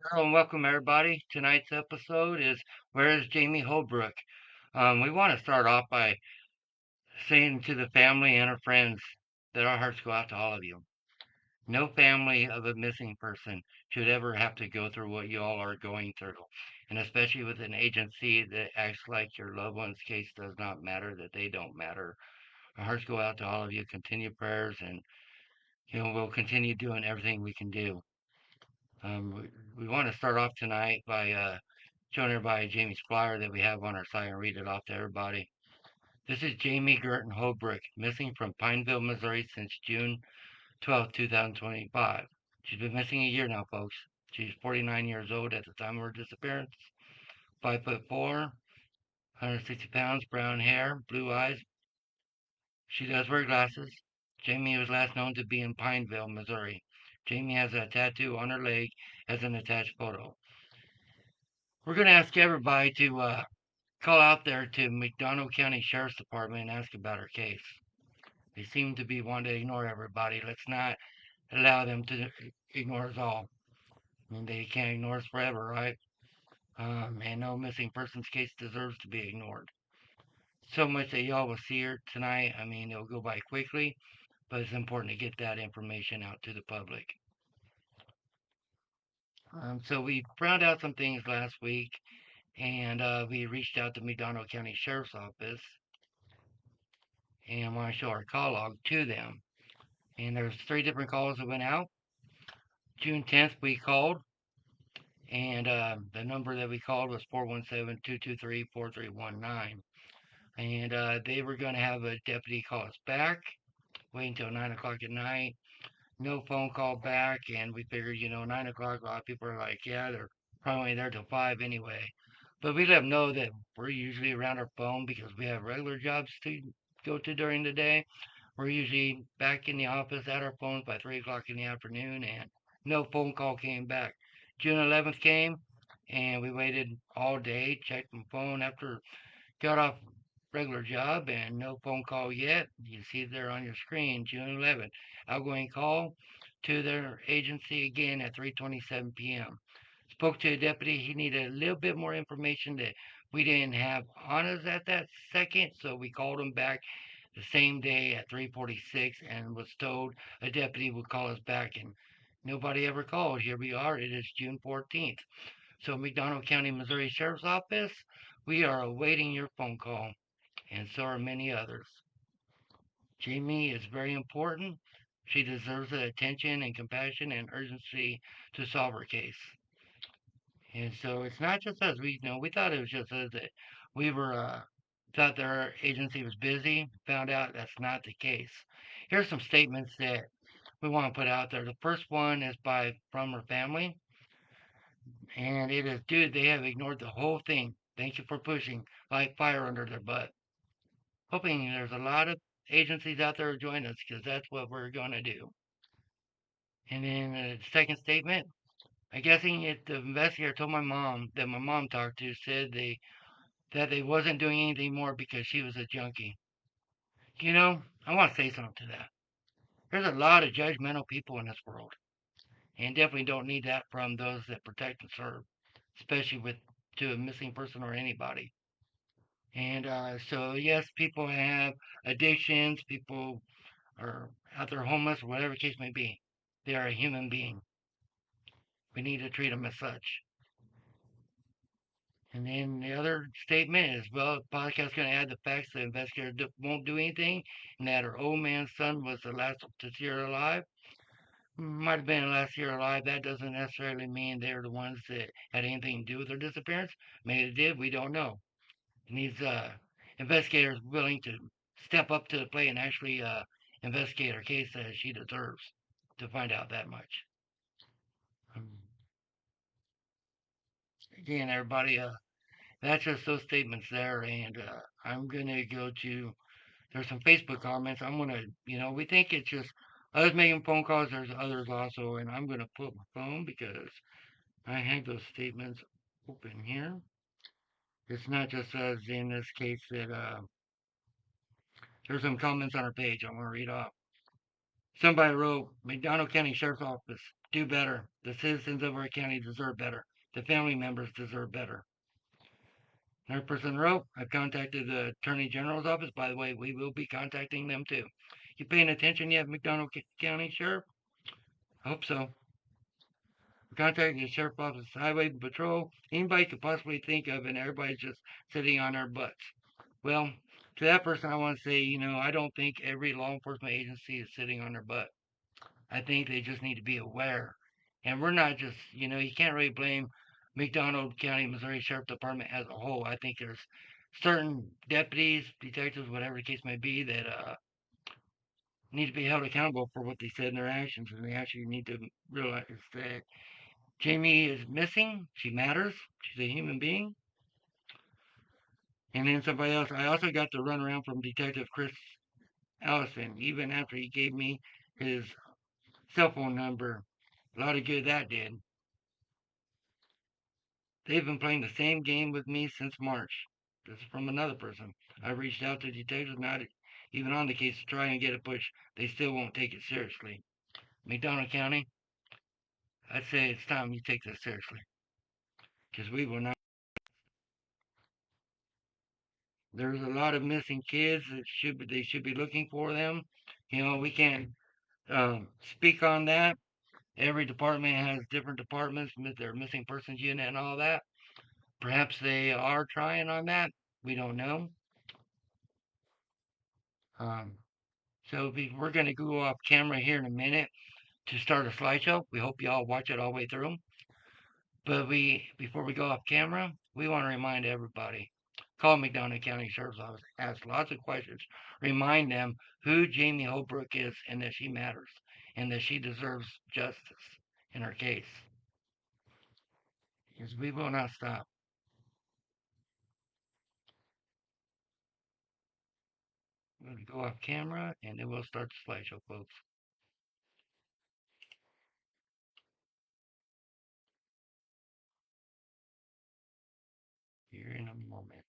Hello and welcome everybody. Tonight's episode is Where is Jamie Holdbrook? We want to start off by saying to the family and our friends that our hearts go out to all of you. No family of a missing person should ever have to go through what you all are going through. And especially with an agency that acts like your loved one's case does not matter, that they don't matter. Our hearts go out to all of you. Continue prayers and we'll continue doing everything we can do. We want to start off tonight by showing everybody Jamie's flyer that we have on our site and read it off to everybody. This is Jamie Gerton Holbrook, missing from Pineville, Missouri since June 12th, 2025. She's been missing a year now, folks. She's 49 years old at the time of her disappearance. 5'4", 160 pounds, brown hair, blue eyes. She does wear glasses. Jamie was last known to be in Pineville, Missouri. Jamie has a tattoo on her leg as an attached photo. We're going to ask everybody to call out there to Mcdonald County Sheriff's Department and ask about her case. They seem to be wanting to ignore everybody. Let's not allow them to ignore us all. I mean, they can't ignore us forever, right? And no missing persons case deserves to be ignored. So much that y'all will see her tonight. I mean, it'll go by quickly, but it's important to get that information out to the public. So we found out some things last week, and we reached out to Mcdonald County Sheriff's Office and want to show our call log to them. And there's 3 different calls that went out. June 10th, we called, and the number that we called was 417-223-4319. And they were going to have a deputy call us back, wait until 9 o'clock at night. No phone call back, and we figured, 9 o'clock, a lot of people are like, yeah, they're probably there till 5 anyway. But we let them know that we're usually around our phone because we have regular jobs to go to during the day. We're usually back in the office at our phones by 3 o'clock in the afternoon, and no phone call came back. June 11th came, and we waited all day, checked my phone after got off regular job, and no phone call yet. You see there on your screen, June 11th. Outgoing call to their agency again at 3:27 p.m. Spoke to a deputy. He needed a little bit more information that we didn't have on us at that second, so we called him back the same day at 3:46 and was told a deputy would call us back, and nobody ever called. Here we are. It is June 14th. So Mcdonald County, Missouri Sheriff's Office, we are awaiting your phone call, and so are many others. Jamie is very important. She deserves the attention and compassion and urgency to solve her case. And so it's not just us. We thought it was just us that we were thought their agency was busy. Found out that's not the case. Here's some statements that we want to put out there. The first one is from her family, and it is, dude, they have ignored the whole thing. Thank you for pushing like fire under their butt. Hoping there's a lot of agencies out there who join us because that's what we're going to do. And then the second statement, I guessing it the investigator told my mom that my mom talked to said they wasn't doing anything more because she was a junkie. I want to say something to that. There's a lot of judgmental people in this world, and definitely don't need that from those that protect and serve, especially with to a missing person or anybody. And so yes, people have addictions. People are out there homeless or whatever the case may be. They are a human being. We need to treat them as such. And then the other statement is, well, the podcast is going to add the facts that the investigator won't do anything, and that her old man's son was the last to see her alive. Might have been the last year alive. That doesn't necessarily mean they're the ones that had anything to do with her disappearance. Maybe they did. We don't know. And these investigators willing to step up to the plate and actually investigate her case as she deserves to find out that much. Um, Again, everybody, that's just those statements there, and I'm gonna go to. There's some Facebook comments. I'm gonna, we think it's just us making phone calls. There's others also, and I'm gonna put my phone because I have those statements open here. It's not just us in this case that there's some comments on our page. I'm gonna read off. Somebody wrote, McDonald County Sheriff's Office, do better. The citizens of our county deserve better. The family members deserve better. Another person wrote, I've contacted the Attorney General's office. By the way, we will be contacting them too. You paying attention yet, McDonald County Sheriff? Hope so. We contacted the Sheriff's Office, Highway Patrol, anybody could possibly think of, and everybody's just sitting on their butts. Well, to that person, I want to say, I don't think every law enforcement agency is sitting on their butt. I think they just need to be aware. And we're not just, you can't really blame McDonald County, Missouri Sheriff Department as a whole. I think there's certain deputies, detectives, whatever the case may be, that need to be held accountable for what they said in their actions. And they actually need to realize that Jamie is missing. She matters. She's a human being. And then somebody else. I also got the run around from Detective Chris Allison, even after he gave me his cell phone number. A lot of good that did. They've been playing the same game with me since March. This is from another person. I reached out to detectives, not even on the case, to try and get it pushed. They still won't take it seriously. McDonald County, I'd say it's time you take this seriously, because we will not. There's a lot of missing kids that they should be looking for them. We can't speak on that. Every department has different departments with their missing persons unit and all that. Perhaps they are trying on that. We don't know. Um, so we're going to go off camera here in a minute to start a slideshow. We hope you all watch it all the way through. But before we go off camera, we want to remind everybody. Call McDonald County Sheriff's Office. Ask lots of questions. Remind them who Jamie Holdbrook is and that she matters and that she deserves justice in her case. Because we will not stop. We're going to go off camera and then we'll start the slideshow, folks. Here in a moment.